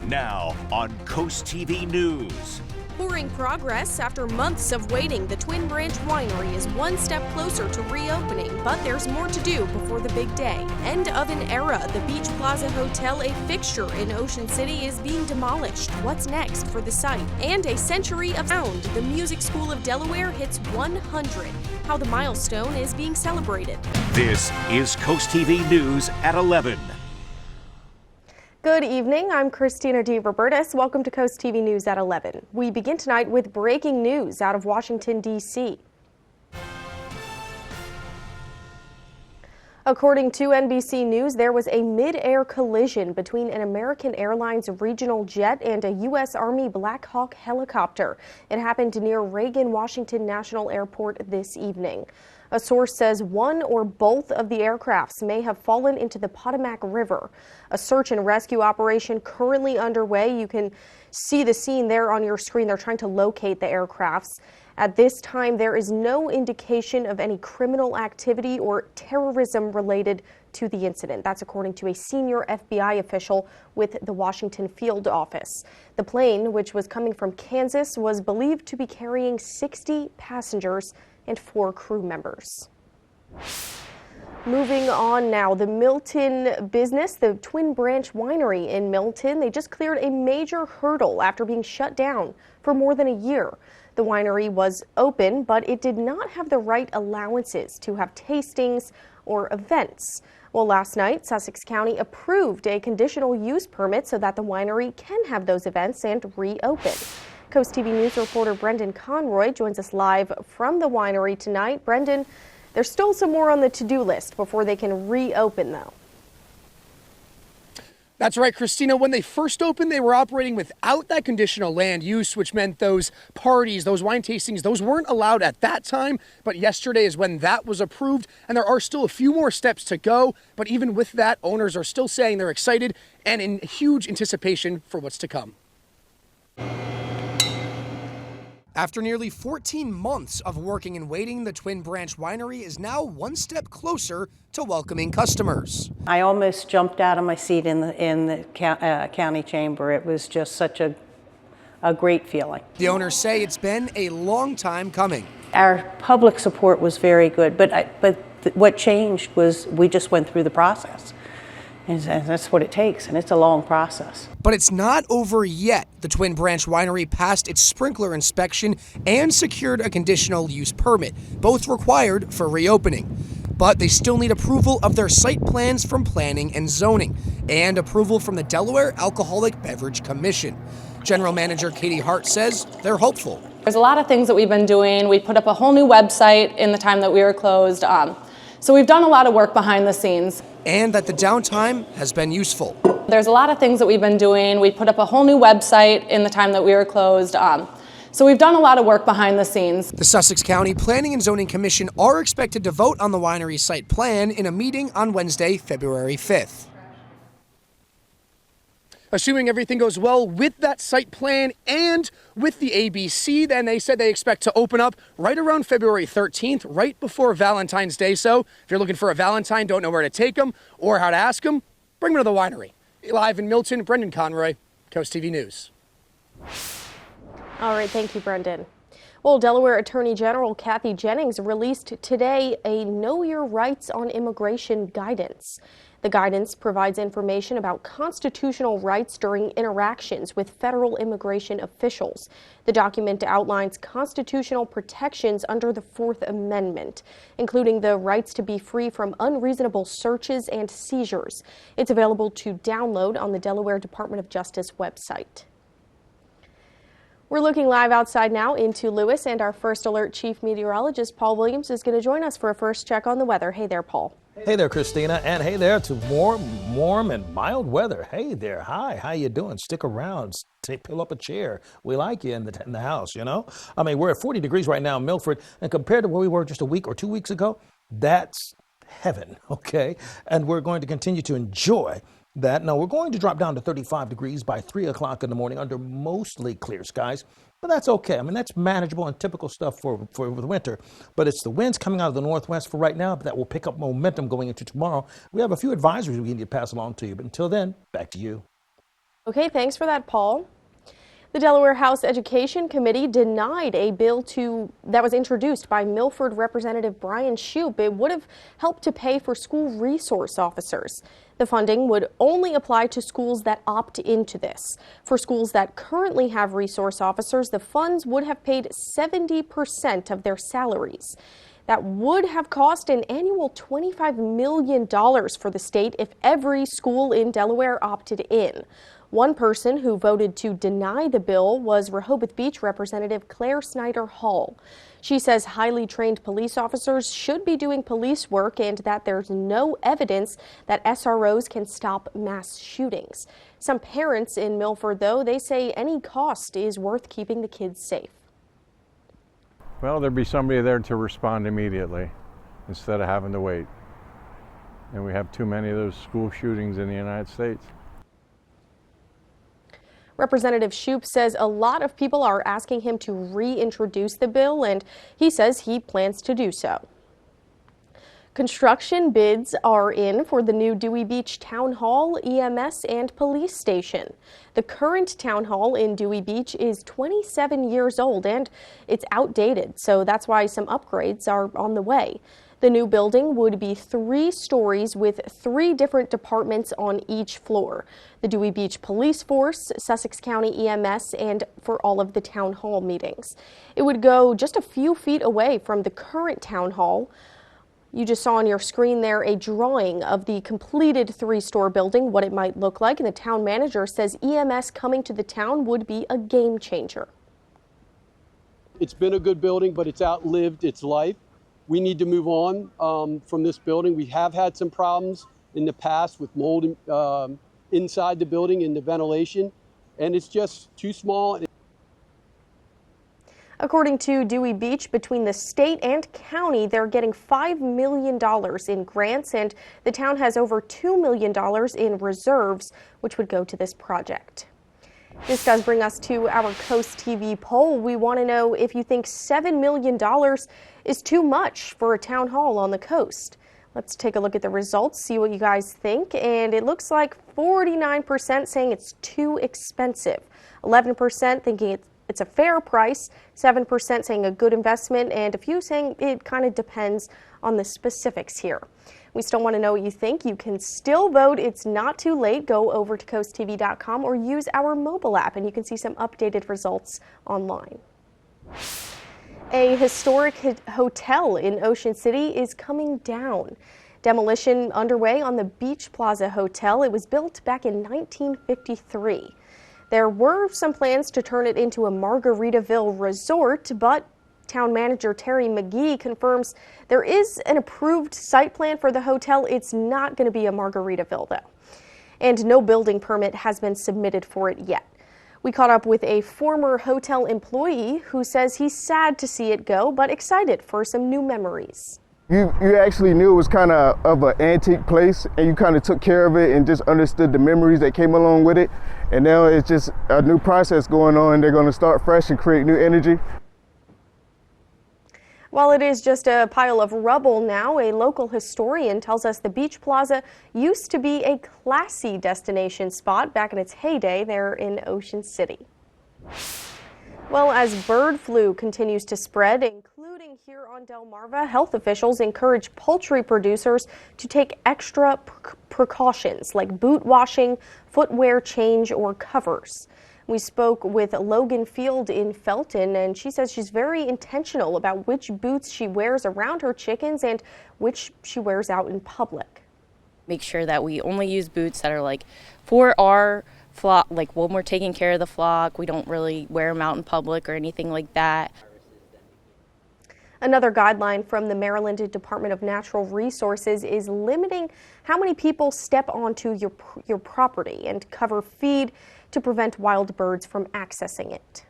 Now on Coast TV News. Pouring progress after months of waiting, the Twin Branch Winery is one step closer to reopening, but there's more to do before the big day. End of an era. The Beach Plaza Hotel, a fixture in Ocean City, is being demolished. What's next for the site? And a century of sound. The Music School of Delaware hits 100. How the milestone is being celebrated. This is Coast TV News at 11. Good evening, I'm Christina DeRobertis. Welcome to Coast TV News at 11. We begin tonight with breaking news out of Washington, D.C. According to NBC News, there was a mid-air collision between an American Airlines regional jet and a U.S. Army Black Hawk helicopter. It happened near Reagan Washington National Airport this evening. A source says one or both of the aircrafts may have fallen into the Potomac River. A search and rescue operation currently underway. You can see the scene there on your screen. They're trying to locate the aircrafts. At this time, there is no indication of any criminal activity or terrorism related to the incident. That's according to a senior FBI official with the Washington field office. The plane, which was coming from Kansas, was believed to be carrying 60 passengers and 4 crew members. Moving on now, the Milton business, the Twin Branch Winery in Milton, they just cleared a major hurdle after being shut down for more than a year. The winery was open, but it did not have the right allowances to have tastings or events. Well, last night, Sussex County approved a conditional use permit so that the winery can have those events and reopen. Coast TV News reporter Brendan Conroy joins us live from the winery tonight. Brendan, there's still some more on the to-do list before they can reopen, though. That's right, Christina. When they first opened, they were operating without that conditional land use, which meant those parties, those wine tastings, those weren't allowed at that time. But yesterday is when that was approved, and there are still a few more steps to go. But even with that, owners are still saying they're excited and in huge anticipation for what's to come. After nearly 14 months of working and waiting, the Twin Branch Winery is now one step closer to welcoming customers. I almost jumped out of my seat in the county chamber. It was just such a great feeling. The owners say it's been a long time coming. Our public support was very good, but what changed was we just went through the process. And that's what it takes, and it's a long process. But it's not over yet. The Twin Branch Winery passed its sprinkler inspection and secured a conditional use permit, both required for reopening. But they still need approval of their site plans from Planning and Zoning and approval from the Delaware Alcoholic Beverage Commission. General Manager Katie Hart says they're hopeful. There's a lot of things that we've been doing. We put up a whole new website in the time that we were closed. So we've done a lot of work behind the scenes. And that the downtime has been useful. There's a lot of things that we've been doing. We put up a whole new website in the time that we were closed. So we've done a lot of work behind the scenes. The Sussex County Planning and Zoning Commission are expected to vote on the winery site plan in a meeting on Wednesday, February 5th. Assuming everything goes well with that site plan and with the ABC, then they said they expect to open up right around February 13th, right before Valentine's Day. So if you're looking for a Valentine, don't know where to take them or how to ask them, bring them to the winery. Live in Milton, Brendan Conroy, Coast TV News. All right, thank you, Brendan. Well, Delaware Attorney General Kathy Jennings released today a Know Your Rights on Immigration guidance. The guidance provides information about constitutional rights during interactions with federal immigration officials. The document outlines constitutional protections under the Fourth Amendment, including the rights to be free from unreasonable searches and seizures. It's available to download on the Delaware Department of Justice website. We're looking live outside now into Lewis, and our First Alert Chief Meteorologist Paul Williams is going to join us for a first check on the weather. Hey there, Paul. Hey there, Christina, and hey there to warm and mild weather. Hey there, hi, how you doing? Stick around, pull up a chair. We like you in the house, you know? I mean, we're at 40 degrees right now in Milford, and compared to where we were just a week or 2 weeks ago, that's heaven, okay? And we're going to continue to enjoy that. Now, we're going to drop down to 35 degrees by 3 o'clock in the morning under mostly clear skies. But that's okay. I mean, that's manageable and typical stuff for the winter. But it's the winds coming out of the northwest for right now, but that will pick up momentum going into tomorrow. We have a few advisories we need to pass along to you. But until then, back to you. Okay, thanks for that, Paul. The Delaware House Education Committee denied a bill that was introduced by Milford Representative Brian Shoup. It would have helped to pay for school resource officers. The funding would only apply to schools that opt into this. For schools that currently have resource officers, the funds would have paid 70% of their salaries. That would have cost an annual $25 million for the state if every school in Delaware opted in. One person who voted to deny the bill was Rehoboth Beach Representative Claire Snyder Hall. She says highly trained police officers should be doing police work and that there's no evidence that SROs can stop mass shootings. Some parents in Milford, though, they say any cost is worth keeping the kids safe. Well, there'd be somebody there to respond immediately instead of having to wait. And we have too many of those school shootings in the United States. Representative Shoup says a lot of people are asking him to reintroduce the bill, and he says he plans to do so. Construction bids are in for the new Dewey Beach Town Hall, EMS, and police station. The current town hall in Dewey Beach is 27 years old and it's outdated, so that's why some upgrades are on the way. The new building would be 3 stories with 3 different departments on each floor. The Dewey Beach Police Force, Sussex County EMS, and for all of the town hall meetings. It would go just a few feet away from the current town hall. You just saw on your screen there a drawing of the completed 3-store building, what it might look like, and the town manager says EMS coming to the town would be a game changer. It's been a good building, but it's outlived its life. We need to move on from this building. We have had some problems in the past with mold inside the building in the ventilation, and it's just too small. According to Dewey Beach, between the state and county, they're getting $5 million in grants, and the town has over $2 million in reserves, which would go to this project. This does bring us to our Coast TV poll. We want to know if you think $7 million is too much for a town hall on the coast. Let's take a look at the results, see what you guys think. And it looks like 49% saying it's too expensive, 11% thinking it's a fair price, 7% saying a good investment, and a few saying it kind of depends on the specifics here. We still want to know what you think. You can still vote. It's not too late. Go over to coasttv.com or use our mobile app, and you can see some updated results online. A historic hotel in Ocean City is coming down. Demolition underway on the Beach Plaza Hotel. It was built back in 1953. There were some plans to turn it into a Margaritaville resort, but Town Manager Terry McGee confirms there is an approved site plan for the hotel. It's not going to be a Margaritaville, though. And no building permit has been submitted for it yet. We caught up with a former hotel employee who says he's sad to see it go, but excited for some new memories. You actually knew it was kind of an antique place, and you kind of took care of it and just understood the memories that came along with it. And now it's just a new process going on. They're going to start fresh and create new energy. While it is just a pile of rubble now, a local historian tells us the Beach Plaza used to be a classy destination spot back in its heyday there in Ocean City. Well, as bird flu continues to spread, including here on Delmarva, health officials encourage poultry producers to take extra precautions like boot washing, footwear change, or covers. We spoke with Logan Field in Felton, and she says she's very intentional about which boots she wears around her chickens and which she wears out in public. Make sure that we only use boots that are like for our flock, like when we're taking care of the flock. We don't really wear them out in public or anything like that. Another guideline from the Maryland Department of Natural Resources is limiting how many people step onto your property and cover feed to prevent wild birds from accessing it.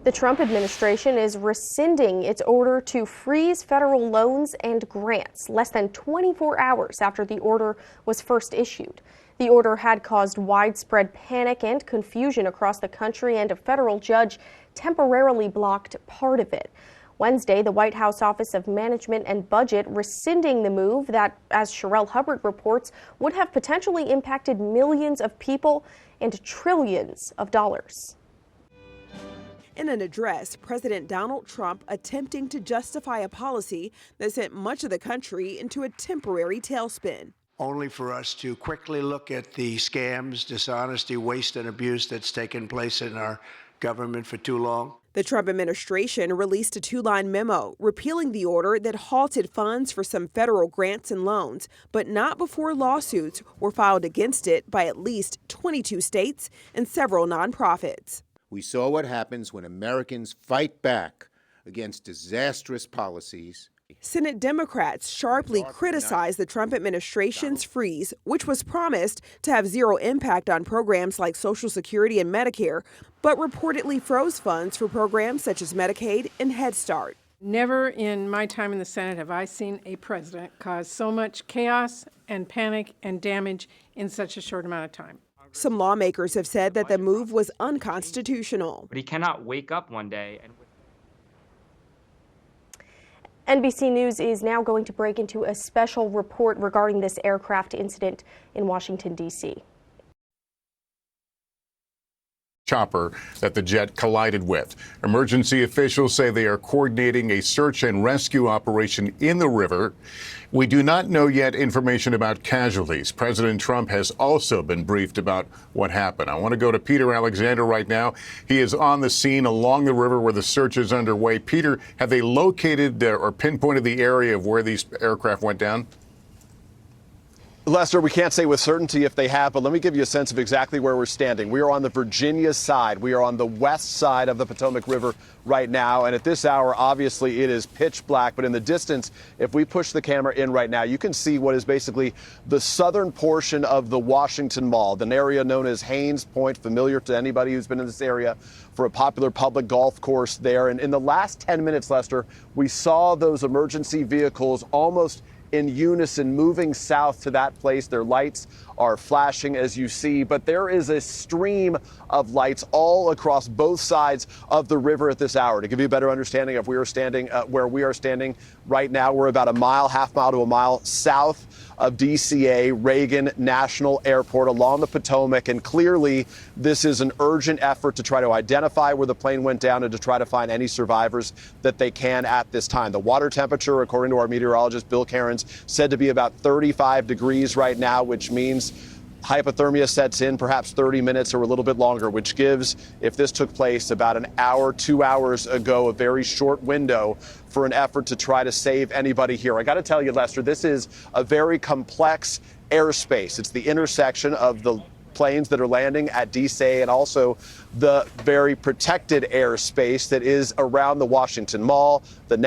The Trump administration is rescinding its order to freeze federal loans and grants less than 24 hours after the order was first issued. The order had caused widespread panic and confusion across the country, and a federal judge temporarily blocked part of it. Wednesday, the White House Office of Management and Budget rescinding the move that, as Sherelle Hubbard reports, would have potentially impacted millions of people and trillions of dollars. In an address, President Donald Trump attempting to justify a policy that sent much of the country into a temporary tailspin. Only for us to quickly look at the scams, dishonesty, waste, and abuse that's taken place in our government for too long. The Trump administration released a 2-line memo repealing the order that halted funds for some federal grants and loans, but not before lawsuits were filed against it by at least 22 states and several nonprofits. We saw what happens when Americans fight back against disastrous policies. Senate Democrats sharply criticized the Trump administration's freeze, which was promised to have zero impact on programs like Social Security and Medicare, but reportedly froze funds for programs such as Medicaid and Head Start. Never in my time in the Senate have I seen a president cause so much chaos and panic and damage in such a short amount of time. Some lawmakers have said that the move was unconstitutional. But he cannot wake up one day and... NBC News is now going to break into a special report regarding this aircraft incident in Washington, D.C. Chopper that the jet collided with. Emergency officials say they are coordinating a search and rescue operation in the river. We do not know yet information about casualties. President Trump has also been briefed about what happened. I want to go to Peter Alexander right now. He is on the scene along the river where the search is underway. Peter, have they located or pinpointed the area of where these aircraft went down? Lester, we can't say with certainty if they have, but let me give you a sense of exactly where we're standing. We are on the Virginia side. We are on the west side of the Potomac River right now. And at this hour, obviously, it is pitch black. But in the distance, if we push the camera in right now, you can see what is basically the southern portion of the Washington Mall, an area known as Haynes Point, familiar to anybody who's been in this area, for a popular public golf course there. And in the last 10 minutes, Lester, we saw those emergency vehicles almost in unison moving south to that place. Their lights are flashing, as you see, but there is a stream of lights all across both sides of the river at this hour. To give you a better understanding of where we are standing right now, we're about half mile to a mile south of DCA, Reagan National Airport along the Potomac. And clearly, this is an urgent effort to try to identify where the plane went down and to try to find any survivors that they can at this time. The water temperature, according to our meteorologist, Bill Cairns, said to be about 35 degrees right now, which means hypothermia sets in perhaps 30 minutes or a little bit longer, which gives, if this took place about an hour, 2 hours ago, a very short window for an effort to try to save anybody here. I got to tell you, Lester, this is a very complex airspace. It's the intersection of the planes that are landing at DCA and also the very protected airspace that is around the Washington Mall, the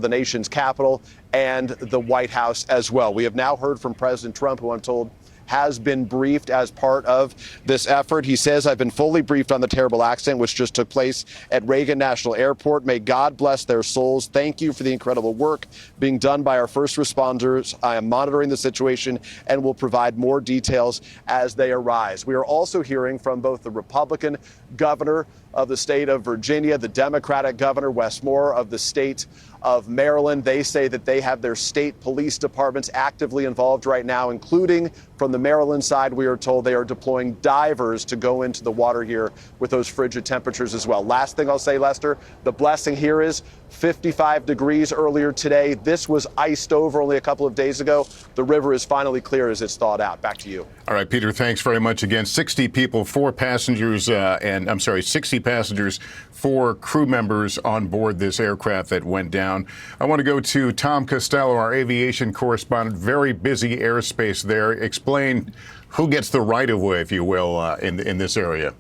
nation's capital, and the White House as well. We have now heard from President Trump, who I'm told has been briefed as part of this effort. He says, "I've been fully briefed on the terrible accident which just took place at Reagan National Airport. May God bless their souls. Thank you for the incredible work being done by our first responders. I am monitoring the situation and will provide more details as they arise." We are also hearing from both the Republican governor of the state of Virginia, the Democratic governor, Wes Moore, of the state of Maryland. They say that they have their state police departments actively involved right now, including from the Maryland side. We are told they are deploying divers to go into the water here with those frigid temperatures as well. Last thing I'll say, Lester, the blessing here is 55 degrees earlier today. This was iced over only a couple of days ago. The river is finally clear as it's thawed out. Back to you. All right, Peter, thanks very much again. 60 people, 4 passengers, 60 passengers, 4 crew members on board this aircraft that went down. I want to go to Tom Costello, our aviation correspondent. Very busy airspace there. Explain who gets the right of way, if you will, in this area.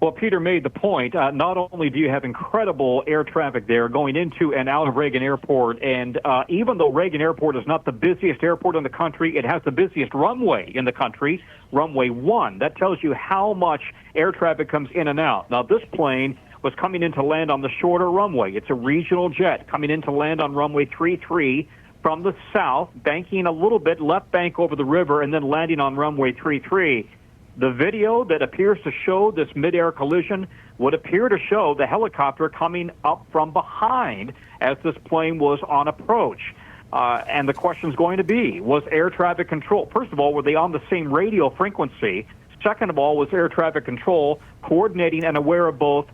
Well, Peter made the point. Not only do you have incredible air traffic there going into and out of Reagan Airport, and even though Reagan Airport is not the busiest airport in the country, it has the busiest runway in the country, runway 1. That tells you how much air traffic comes in and out. Now, this plane was coming in to land on the shorter runway. It's a regional jet coming in to land on runway 33 from the south, banking a little bit, left bank over the river, and then landing on runway 33. The video that appears to show this midair collision would appear to show the helicopter coming up from behind as this plane was on approach. And the question is going to be, was air traffic control, first of all, were they on the same radio frequency? Second of all, was air traffic control coordinating and aware of both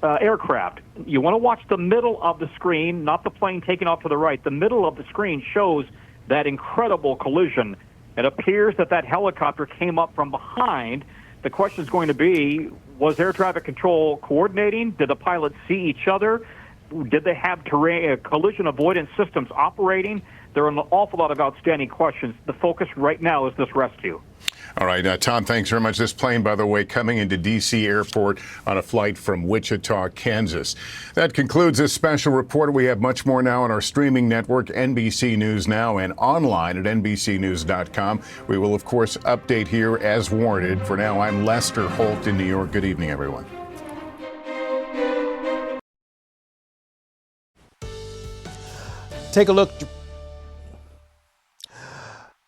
aircraft? You want to watch the middle of the screen, not the plane taking off to the right. The middle of the screen shows that incredible collision. It appears that that helicopter came up from behind. The question is going to be, was air traffic control coordinating? Did the pilots see each other? Did they have collision avoidance systems operating? There are an awful lot of outstanding questions. The focus right now is this rescue. All right, Tom, thanks very much. This plane, by the way, coming into D.C. Airport on a flight from Wichita, Kansas. That concludes this special report. We have much more now on our streaming network, NBC News Now, and online at NBCnews.com. We will, of course, update here as warranted. For now, I'm Lester Holt in New York. Good evening, everyone. Take a look.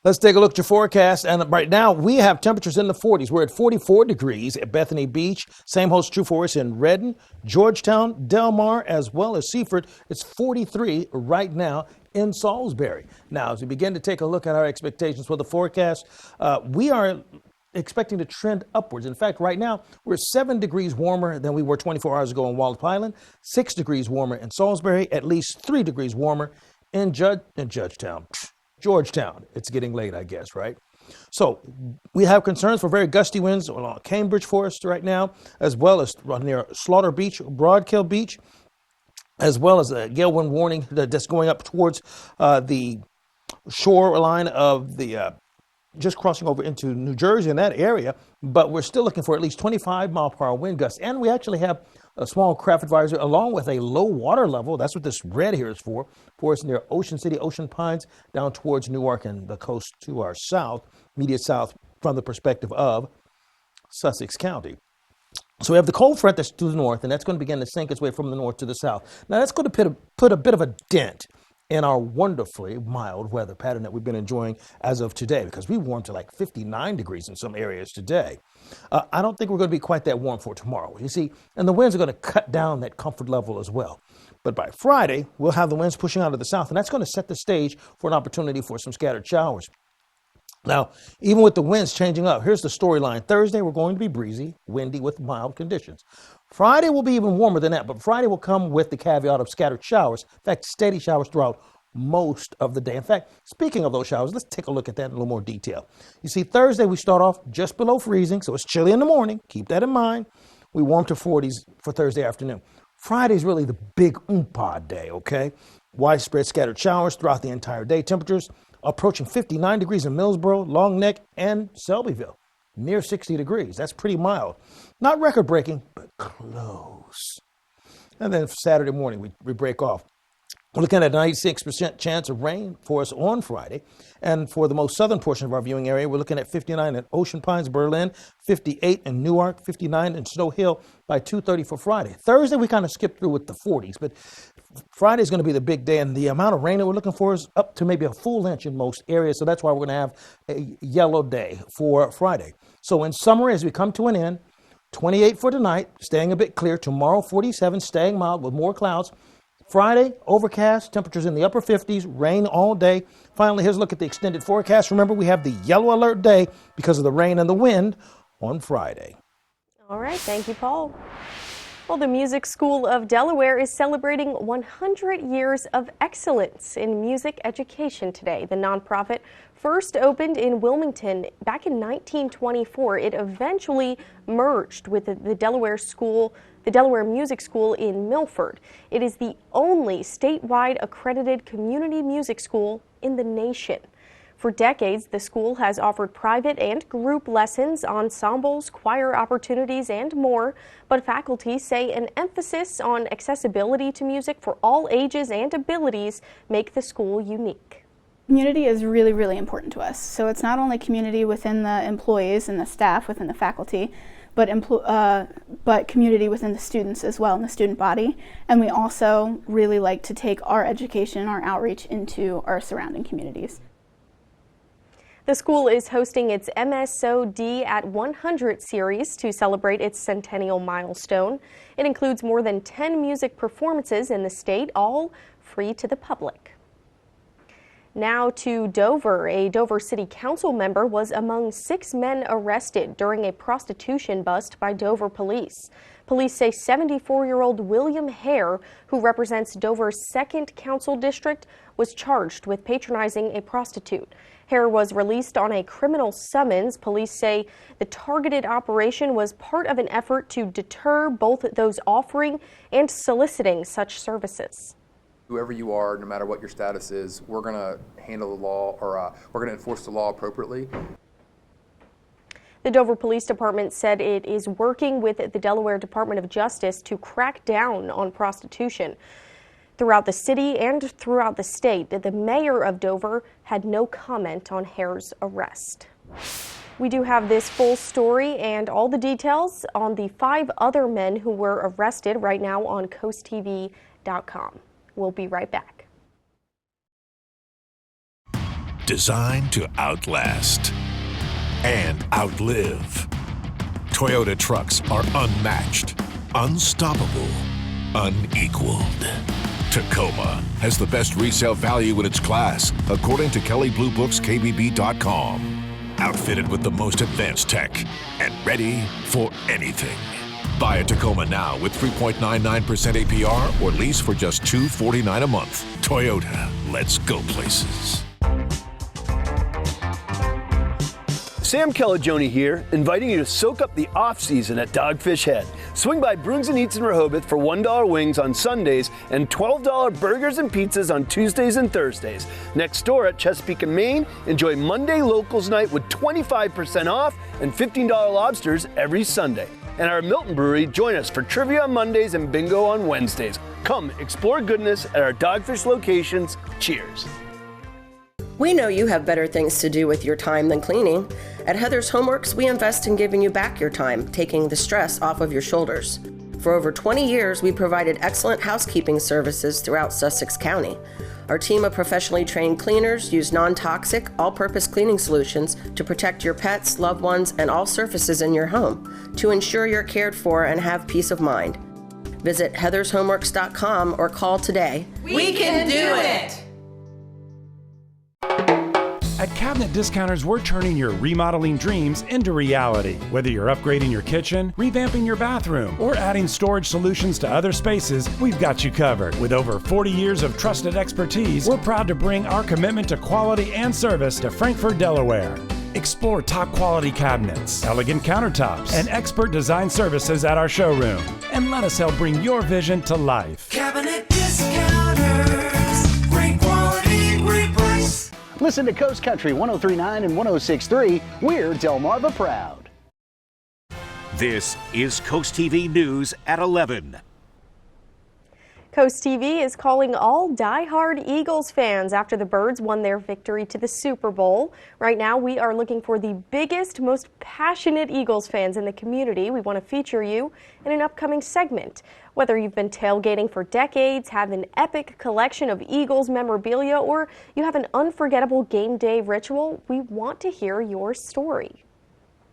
Let's take a look at your forecast. And right now, we have temperatures in the 40s. We're at 44 degrees at Bethany Beach. Same holds true for us in Redden, Georgetown, Del Mar, as well as Seaford. It's 43 right now in Salisbury. Now, as we begin to take a look at our expectations for the forecast, we are expecting to trend upwards. In fact, right now, we're 7 degrees warmer than we were 24 hours ago in Wallop Island, 6 degrees warmer in Salisbury, at least 3 degrees warmer in Georgetown. It's getting late, I guess, right? So we have concerns for very gusty winds along Cambridge Forest right now, as well as near Slaughter Beach, Broadkill Beach, as well as a gale wind warning that's going up towards the shoreline of the just crossing over into New Jersey in that area. But we're still looking for at least 25-mile-per-hour wind gusts. And we actually have a small craft advisory along with a low water level. That's what this red here is for us near Ocean City, Ocean Pines, down towards Newark and the coast to our south, immediate south from the perspective of Sussex County. So we have the cold front that's to the north, and that's going to begin to sink its way from the north to the south. Now that's going to put a bit of a dent in our wonderfully mild weather pattern that we've been enjoying as of today, because we warmed to like 59 degrees in some areas today. I don't think we're going to be quite that warm for tomorrow. You see, and the winds are going to cut down that comfort level as well. But by Friday, we'll have the winds pushing out of the south, and that's going to set the stage for an opportunity for some scattered showers. Now, even with the winds changing up, here's the storyline. Thursday, we're going to be breezy, windy with mild conditions. Friday will be even warmer than that, but Friday will come with the caveat of scattered showers. In fact, steady showers throughout most of the day. In fact, speaking of those showers, let's take a look at that in a little more detail. You see, Thursday, we start off just below freezing, so it's chilly in the morning. Keep that in mind. We warm to 40s for Thursday afternoon. Friday's really the big oompa day, okay? Widespread scattered showers throughout the entire day. Temperatures approaching 59 degrees in Millsboro, Long Neck, and Selbyville. Near 60 degrees. That's pretty mild. Not record-breaking, but close. And then Saturday morning, we break off. We're looking at a 96% chance of rain for us on Friday. And for the most southern portion of our viewing area, we're looking at 59 in Ocean Pines, Berlin, 58 in Newark, 59 in Snow Hill by 2:30 for Friday. Thursday, we kind of skipped through with the 40s, but Friday is going to be the big day, and the amount of rain that we're looking for is up to maybe a full inch in most areas. So that's why we're going to have a yellow day for Friday. So in summary, as we come to an end, 28 for tonight, staying a bit clear. Tomorrow, 47, staying mild with more clouds. Friday, overcast, temperatures in the upper 50s, rain all day. Finally, here's a look at the extended forecast. Remember, we have the yellow alert day because of the rain and the wind on Friday. All right, thank you, Paul. Well, the Music School of Delaware is celebrating 100 years of excellence in music education today. The nonprofit first opened in Wilmington back in 1924. It eventually merged with the Delaware Music School in Milford. It is the only statewide accredited community music school in the nation. For decades, the school has offered private and group lessons, ensembles, choir opportunities, and more. But faculty say an emphasis on accessibility to music for all ages and abilities make the school unique. Community is really, really important to us. So it's not only community within the employees and the staff within the faculty, but community within the students as well, in the student body. And we also really like to take our education, our outreach into our surrounding communities. The school is hosting its MSOD at 100 series to celebrate its centennial milestone. It includes more than 10 music performances in the state, all free to the public. Now to Dover. A Dover City Council member was among 6 men arrested during a prostitution bust by Dover police. Police say 74-year-old William Hare, who represents Dover's 2nd Council District, was charged with patronizing a prostitute. Hare was released on a criminal summons. Police say the targeted operation was part of an effort to deter both those offering and soliciting such services. Whoever you are, no matter what your status is, we're going to handle the law, or we're going to enforce the law appropriately. The Dover Police Department said it is working with the Delaware Department of Justice to crack down on prostitution throughout the city and throughout the state. The mayor of Dover had no comment on Hare's arrest. We do have this full story and all the details on the 5 other men who were arrested right now on CoastTV.com. We'll be right back. Designed to outlast and outlive. Toyota trucks are unmatched, unstoppable, unequaled. Tacoma has the best resale value in its class, according to Kelley Blue Book's KBB.com. Outfitted with the most advanced tech and ready for anything. Buy a Tacoma now with 3.99% APR or lease for just $249 a month. Toyota, let's go places. Sam Calagione here, inviting you to soak up the off-season at Dogfish Head. Swing by Brooks & Eats in Rehoboth for $1 wings on Sundays and $12 burgers and pizzas on Tuesdays and Thursdays. Next door at Chesapeake and Maine, enjoy Monday Locals Night with 25% off and $15 lobsters every Sunday. And our Milton Brewery, join us for trivia on Mondays and bingo on Wednesdays. Come explore goodness at our Dogfish locations. Cheers. We know you have better things to do with your time than cleaning. At Heather's Homeworks, we invest in giving you back your time, taking the stress off of your shoulders. For over 20 years, we provided excellent housekeeping services throughout Sussex County. Our team of professionally trained cleaners use non-toxic, all-purpose cleaning solutions to protect your pets, loved ones, and all surfaces in your home to ensure you're cared for and have peace of mind. Visit heathershomeworks.com or call today. We can do it! At Cabinet Discounters, we're turning your remodeling dreams into reality. Whether you're upgrading your kitchen, revamping your bathroom, or adding storage solutions to other spaces, we've got you covered. With over 40 years of trusted expertise, we're proud to bring our commitment to quality and service to Frankfort, Delaware. Explore top quality cabinets, elegant countertops, and expert design services at our showroom. And let us help bring your vision to life. Cabinet Discounters. Great quality, great price. Listen to Coast Country 103.9 and 106.3. We're Delmarva proud. This is Coast TV News at 11. Coast TV is calling all die-hard Eagles fans after the Birds won their victory to the Super Bowl. Right now, we are looking for the biggest, most passionate Eagles fans in the community. We want to feature you in an upcoming segment. Whether you've been tailgating for decades, have an epic collection of Eagles memorabilia, or you have an unforgettable game day ritual, we want to hear your story.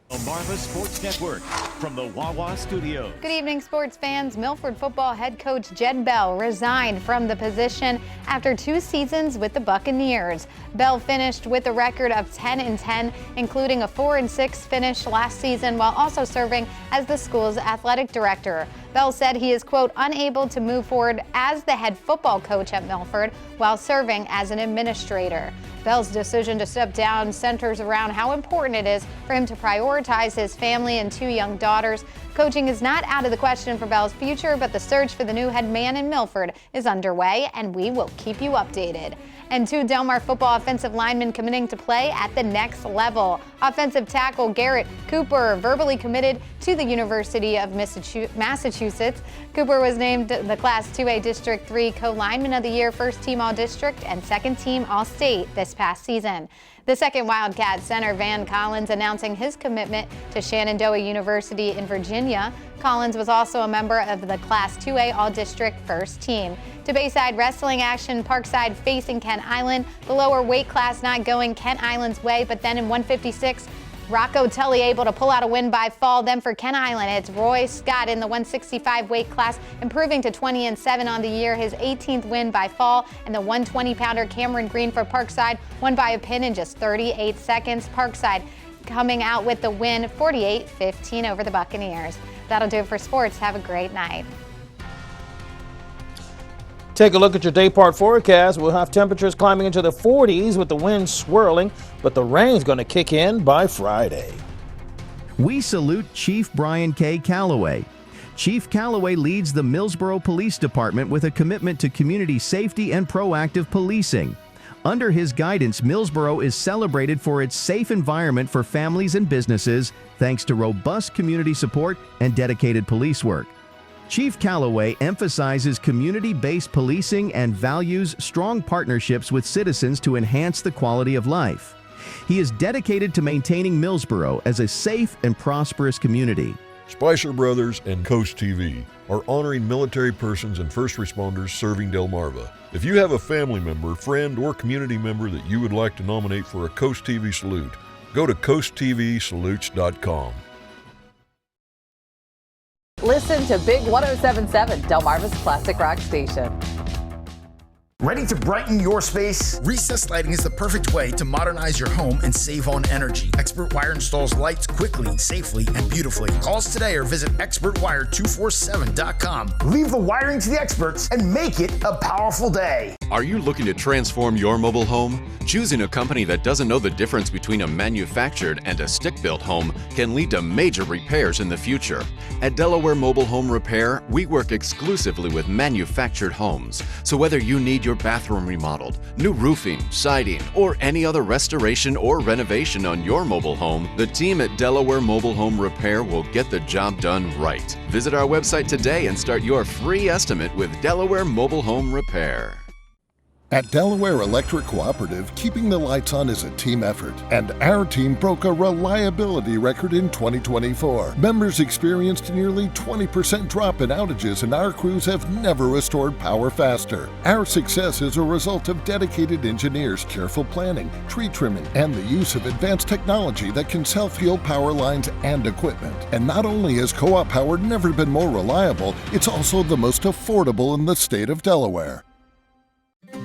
Delmarva Sports Network from the Wawa Studio. Good evening, sports fans. Milford football head coach Jed Bell resigned from the position after 2 seasons with the Buccaneers. Bell finished with a record of 10-10, including a 4-6 finish last season, while also serving as the school's athletic director. Bell said he is, quote, unable to move forward as the head football coach at Milford while serving as an administrator. Bell's decision to step down centers around how important it is for him to prioritize his family and 2 young daughters. Coaching is not out of the question for Bell's future, but the search for the new head man in Milford is underway, and we will keep you updated. And 2 Delmar football offensive linemen committing to play at the next level. Offensive tackle Garrett Cooper verbally committed to the University of Massachusetts. Cooper was named the Class 2A District 3 Co-Lineman of the Year, First Team All-District, and Second Team All-State this past season. The second Wildcat center, Van Collins, announcing his commitment to Shenandoah University in Virginia. Virginia. Collins was also a member of the Class 2A All-District First Team. To Bayside wrestling action, Parkside facing Kent Island. The lower weight class not going Kent Island's way, but then in 156, Rocco Tully able to pull out a win by fall. Then for Kent Island, it's Roy Scott in the 165 weight class, improving to 20-7 on the year, his 18th win by fall. And the 120-pounder Cameron Green for Parkside won by a pin in just 38 seconds. Parkside coming out with the win, 48-15 over the Buccaneers. That'll do it for sports. Have a great night. Take a look at your day part forecast. We'll have temperatures climbing into the 40s with the wind swirling, but the rain's going to kick in by Friday. We salute Chief Brian K. Calloway. Chief Calloway leads the Millsboro Police Department with a commitment to community safety and proactive policing. Under his guidance, Millsboro is celebrated for its safe environment for families and businesses, thanks to robust community support and dedicated police work. Chief Calloway emphasizes community-based policing and values strong partnerships with citizens to enhance the quality of life. He is dedicated to maintaining Millsboro as a safe and prosperous community. Spicer Brothers and CoastTV are honoring military persons and first responders serving Delmarva. If you have a family member, friend, or community member that you would like to nominate for a CoastTV salute, go to coasttvsalutes.com. Listen to Big 107.7, Delmarva's classic rock station. Ready to brighten your space? Recessed lighting is the perfect way to modernize your home and save on energy. Expert Wire installs lights quickly, safely, and beautifully. Call us today or visit expertwire247.com. Leave the wiring to the experts and make it a powerful day. Are you looking to transform your mobile home? Choosing a company that doesn't know the difference between a manufactured and a stick-built home can lead to major repairs in the future. At Delaware Mobile Home Repair, we work exclusively with manufactured homes. So whether you need your bathroom remodeled, new roofing, siding, or any other restoration or renovation on your mobile home, the team at Delaware Mobile Home Repair will get the job done right. Visit our website today and start your free estimate with Delaware Mobile Home Repair. At Delaware Electric Cooperative, keeping the lights on is a team effort, and our team broke a reliability record in 2024. Members experienced a nearly 20% drop in outages, and our crews have never restored power faster. Our success is a result of dedicated engineers, careful planning, tree trimming, and the use of advanced technology that can self-heal power lines and equipment. And not only has co-op power never been more reliable, it's also the most affordable in the state of Delaware.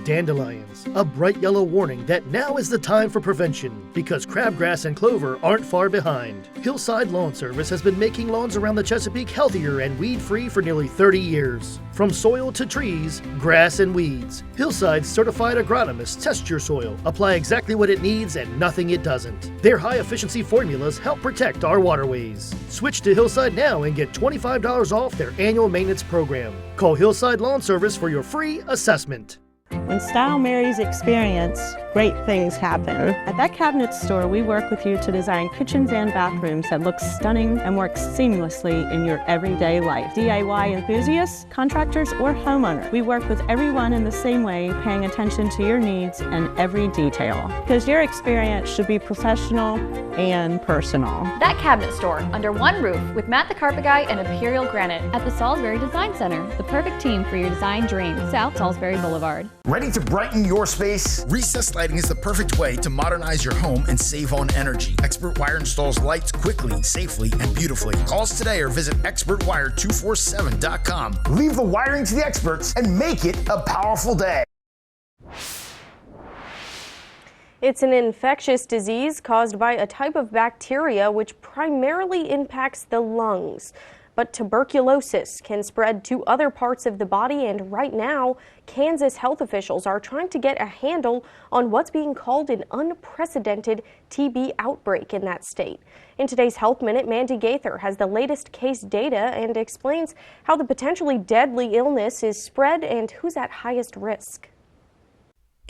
Dandelions, a bright yellow warning that now is the time for prevention because crabgrass and clover aren't far behind. Hillside Lawn Service has been making lawns around the Chesapeake healthier and weed-free for nearly 30 years. From soil to trees, grass and weeds, Hillside's certified agronomists test your soil, apply exactly what it needs and nothing it doesn't. Their high-efficiency formulas help protect our waterways. Switch to Hillside now and get $25 off their annual maintenance program. Call Hillside Lawn Service for your free assessment. When style marries experience, great things happen. At that cabinet store, we work with you to design kitchens and bathrooms that look stunning and work seamlessly in your everyday life. DIY enthusiasts, contractors, or homeowners, we work with everyone in the same way, paying attention to your needs and every detail. Because your experience should be professional and personal. That cabinet store, under one roof, with Matt the Carpet Guy and Imperial Granite. At the Salisbury Design Center, the perfect team for your design dreams. South Salisbury Boulevard. Ready to brighten your space? Recessed lighting is the perfect way to modernize your home and save on energy. Expert Wire installs lights quickly, safely, and beautifully. Call us today or visit expertwire247.com. Leave the wiring to the experts and make it a powerful day. It's an infectious disease caused by a type of bacteria which primarily impacts the lungs. But tuberculosis can spread to other parts of the body, and right now, Kansas health officials are trying to get a handle on what's being called an unprecedented TB outbreak in that state. In today's Health Minute, Mandy Gaither has the latest case data and explains how the potentially deadly illness is spread and who's at highest risk.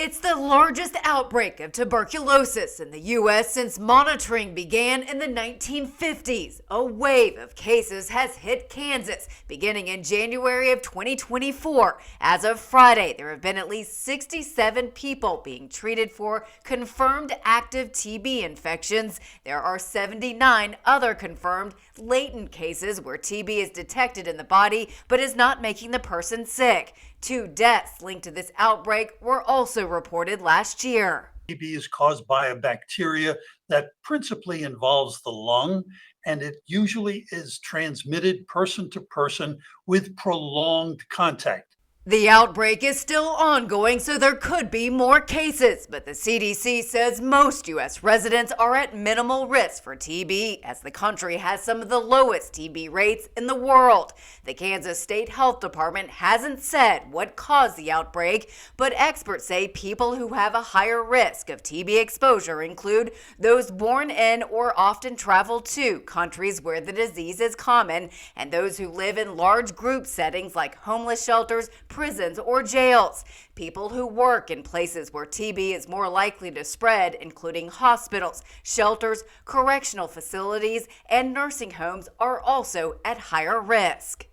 It's the largest outbreak of tuberculosis in the U.S. since monitoring began in the 1950s. A wave of cases has hit Kansas beginning in January of 2024. As of Friday, there have been at least 67 people being treated for confirmed active TB infections. There are 79 other confirmed latent cases where TB is detected in the body but is not making the person sick. 2 deaths linked to this outbreak were also reported last year. TB is caused by a bacteria that principally involves the lung, and it usually is transmitted person to person with prolonged contact. The outbreak is still ongoing, so there could be more cases, but the CDC says most U.S. residents are at minimal risk for TB, as the country has some of the lowest TB rates in the world. The Kansas State Health Department hasn't said what caused the outbreak, but experts say people who have a higher risk of TB exposure include those born in or often travel to countries where the disease is common, and those who live in large group settings like homeless shelters, prisons, or jails. People who work in places where TB is more likely to spread, including hospitals, shelters, correctional facilities, and nursing homes, are also at higher risk.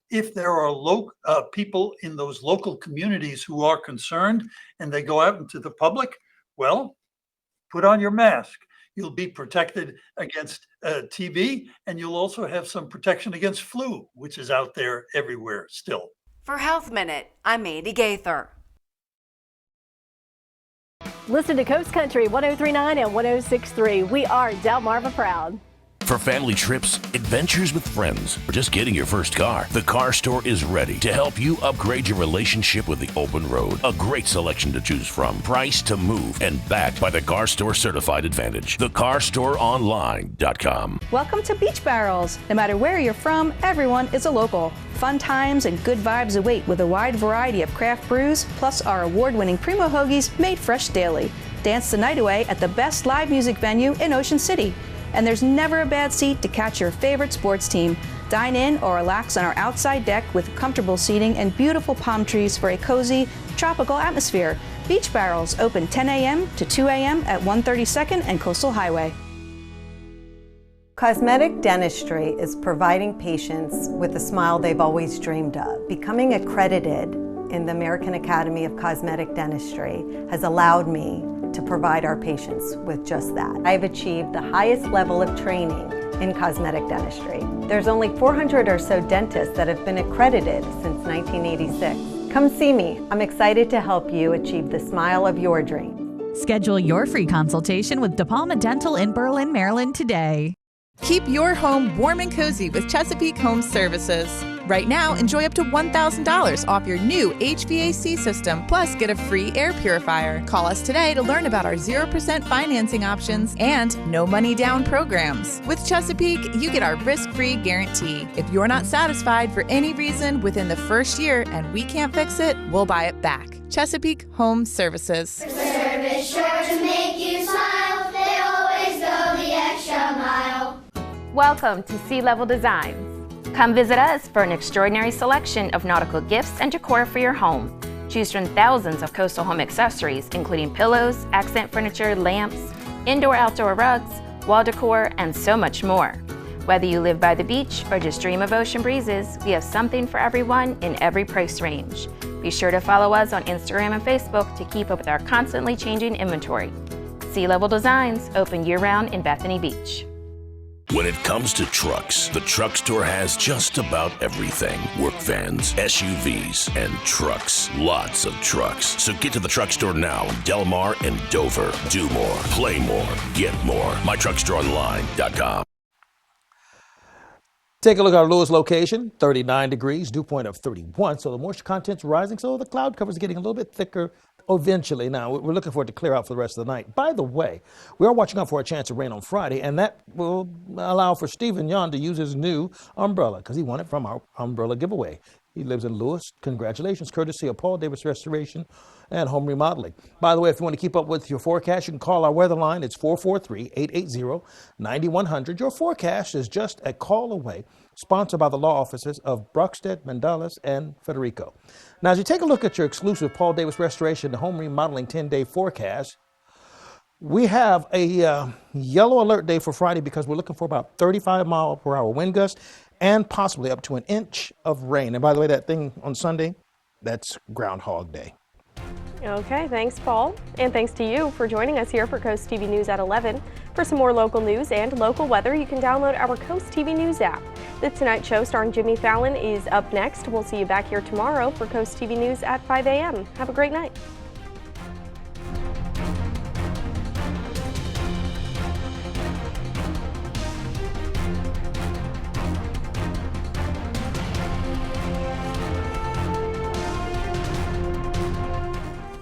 If there are people in those local communities who are concerned and they go out into the public, well, put on your mask. You'll be protected against TB, and you'll also have some protection against flu, which is out there everywhere still. For Health Minute, I'm Andy Gaither. Listen to Coast Country 103.9 and 106.3. We are Delmarva proud. For family trips, adventures with friends, or just getting your first car, the Car Store is ready to help you upgrade your relationship with the open road. A great selection to choose from, price to move, and backed by the Car Store Certified Advantage. TheCarStoreOnline.com. Welcome to Beach Barrels. No matter where you're from, everyone is a local. Fun times and good vibes await with a wide variety of craft brews, plus our award-winning Primo Hoagies made fresh daily. Dance the night away at the best live music venue in Ocean City. And there's never a bad seat to catch your favorite sports team. Dine in or relax on our outside deck with comfortable seating and beautiful palm trees for a cozy, tropical atmosphere. Beach Barrels open 10 a.m. to 2 a.m. at 132nd and Coastal Highway. Cosmetic dentistry is providing patients with the smile they've always dreamed of. Becoming accredited in the American Academy of Cosmetic Dentistry has allowed me to provide our patients with just that. I've achieved the highest level of training in cosmetic dentistry. There's only 400 or so dentists that have been accredited since 1986. Come see me. I'm excited to help you achieve the smile of your dreams. Schedule your free consultation with De Palma Dental in Berlin, Maryland today. Keep your home warm and cozy with Chesapeake Home Services. Right now, enjoy up to $1,000 off your new HVAC system, plus get a free air purifier. Call us today to learn about our 0% financing options and no money down programs. With Chesapeake, you get our risk-free guarantee. If you're not satisfied for any reason within the first year and we can't fix it, we'll buy it back. Chesapeake Home Services. Service sure to make you smile. They always go the extra mile. Welcome to Sea Level Designs. Come visit us for an extraordinary selection of nautical gifts and decor for your home. Choose from thousands of coastal home accessories, including pillows, accent furniture, lamps, indoor-outdoor rugs, wall decor, and so much more. Whether you live by the beach or just dream of ocean breezes, we have something for everyone in every price range. Be sure to follow us on Instagram and Facebook to keep up with our constantly changing inventory. Sea Level Designs, open year-round in Bethany Beach. When it comes to trucks, the Truck Store has just about everything. Work vans, SUVs, and trucks. Lots of trucks. So get to the Truck Store now in Del Mar and Dover. Do more, play more, get more. MyTruckStoreOnline.com. Take a look at our Lewis location, 39 degrees, dew point of 31. So the moisture content's rising, so the cloud cover is getting a little bit thicker eventually. Now, we're looking for it to clear out for the rest of the night. By the way, we are watching out for a chance of rain on Friday, and that will allow for Stephen Yon to use his new umbrella because he won it from our umbrella giveaway. He lives in Lewis. Congratulations, courtesy of Paul Davis Restoration and Home Remodeling. By the way, if you want to keep up with your forecast, you can call our weather line. It's 443-880-9100. Your forecast is just a call away. Sponsored by the law offices of Brockstead, Mandalas, and Federico. Now, as you take a look at your exclusive Paul Davis Restoration and Home Remodeling 10-day forecast, we have a yellow alert day for Friday because we're looking for about 35-mile-per-hour wind gusts and possibly up to an inch of rain. And by the way, that thing on Sunday, that's Groundhog Day. Okay, thanks, Paul. And thanks to you for joining us here for Coast TV News at 11. For some more local news and local weather, you can download our Coast TV News app. The Tonight Show starring Jimmy Fallon is up next. We'll see you back here tomorrow for Coast TV News at 5 a.m. Have a great night.